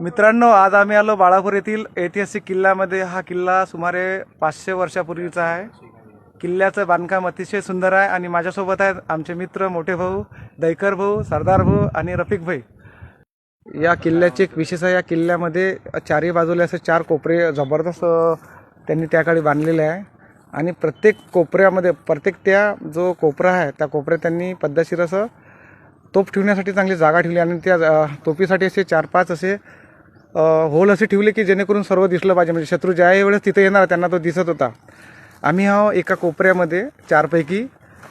मित्रांनो, आज आम्ही आलो बाळापूर येथील ऐतिहासिक किल्ल्यामध्ये। हा किल्ला सुमारे 500 वर्षापूर्वीचा आहे। किल्ल्याचं बांधकाम अतिशय सुंदर आहे आणि माझ्यासोबत आहेत आमचे मित्र मोठे भाऊ दैकर भाऊ, सरदार भाऊ आणि रफिक भाई। या किल्ल्याचे एक विशेष आहे, या किल्ल्यामध्ये चारी बाजूला असे 4 कोपरे जबरदस्त त्यांनी त्या काळी बांधलेले आहे आणि प्रत्येक कोपऱ्यामध्ये त्या जो कोपरा आहे त्या कोपऱ्यात त्यांनी पद्धतशीर असं तोफ ठेवण्यासाठी चांगली जागा ठेवली आणि त्या तोफीसाठी असे 4-5 असे होल असे ठेवले की जेणेकरून सर्व दिसलं पाहिजे, म्हणजे शत्रू ज्या वेळेस तिथे येणार त्यांना तो दिसत होता। आम्ही हा एका कोपऱ्यामध्ये 4 पैकी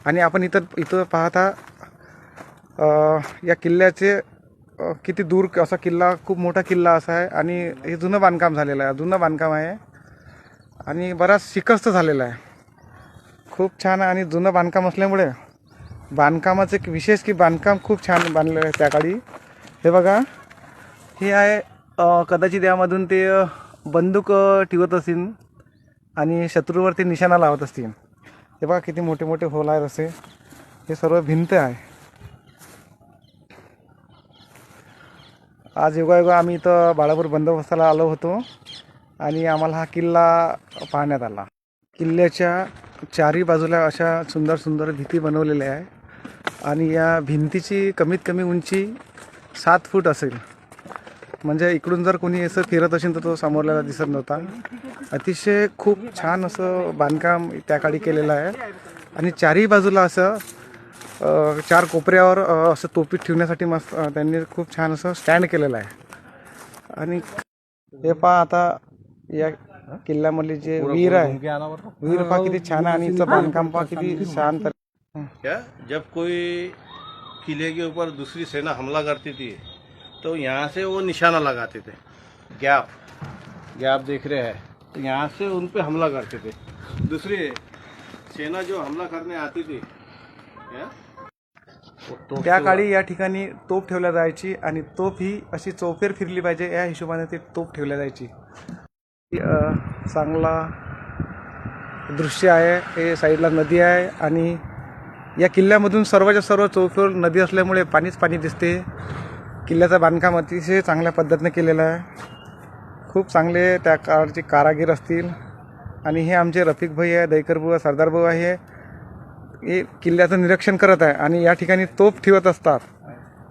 आणि आपण इथं पाहता या किल्ल्याचे किती दूर असा किल्ला, खूप मोठा किल्ला असा आहे आणि हे जुनं बांधकाम झालेलं आहे, जुनं बांधकाम आहे आणि बराच शिकस्त झालेला आहे। खूप छान आणि जुनं बांधकाम असल्यामुळे बांधकामाचं एक विशेष की बांधकाम खूप छान बांधलेलं आहे त्या काळी। हे बघा, हे आहे कदाचित यामधून ते बंदूक ठेवत असतील आणि शत्रूवरती निशाणा लावत असतील। हे बघा किती मोठे मोठे होल आहेत असे, हे सर्व भिंत आहे। आज योगायोगा आम्ही इथं बाळापूर बंदोबस्ताला आलो होतो आणि आम्हाला हा किल्ला पाहण्यात आला। किल्ल्याच्या चारी बाजूला अशा सुंदर सुंदर भिंती बनवलेल्या आहे आणि या भिंतीची कमीत कमी उंची 7 फूट असेल, म्हणजे इकडून जर कोणी असं फिरत असेल तर तो समोरला दिसत नव्हता। अतिशय खूप छान असं बांधकाम त्या काळी केलेलं आहे आणि चारही बाजूला असं 4 कोपऱ्यावर असं तोफी ठेवण्यासाठी मस्त त्यांनी खूप छान असं स्टँड केलेलं आहे। आणि हे पहा, आता या किल्ल्यामधले जे वीर आहे, वीर पहा किती छान आहे आणि इथं बांधकाम पहा किती शांत। क्या जब कोई किले के ऊपर दूसरी सेना हमला करती थी तो यहाँ से वो निशाना लगाते थे, गैप देख रहे हैं, तो यहाँ से उन पे हमला करते थे। दूसरी सेना जो हमला करने आती थी त्या काळी या ठिकाणी तोफ ठेवल्या जायची आणि तोफ ही अशी चौफेर फिरली पाहिजे या हिशोबाने ती तोफ ठेवल्या जायची। चांगला दृश्य आहे, हे साईडला नदी आहे आणि या किल्ल्यामधून सर्वच्या सर्व चौफेर नदी असल्यामुळे पाणीच पाणी दिसते। किल्ल्याचं बांधकाम अतिशय चांगल्या पद्धतीने केलेलं आहे, खूप चांगले त्या काळचे कारागीर असतील आणि हे आमचे रफिक भाई आहे, दैकर भाऊ, सरदार भाऊ आहे, हे किल्ल्याचं निरीक्षण करत आहे आणि या ठिकाणी तोफ ठेवत असतात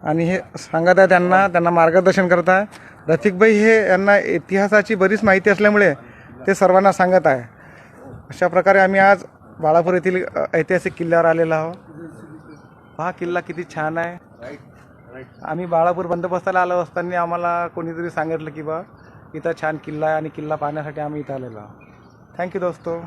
आणि हे सांगत आहे त्यांना मार्गदर्शन करत आहे। रफिक भाई हे यांना इतिहासाची बरीच माहिती असल्यामुळे ते सर्वांना सांगत आहे। अशा प्रकारे आम्ही आज बाळापूर येथील ऐतिहासिक किल्ल्यावर आलेलो आहोत। हा किल्ला किती छान आहे। आम्ही बाळापूर बंदोबस्ताला आलो असताना आम्हाला कोणीतरी सांगितलं की बा इथं छान किल्ला आहे आणि किल्ला पाहण्यासाठी आम्ही इथं आलेलो आहोत। थँक्यू दोस्तो।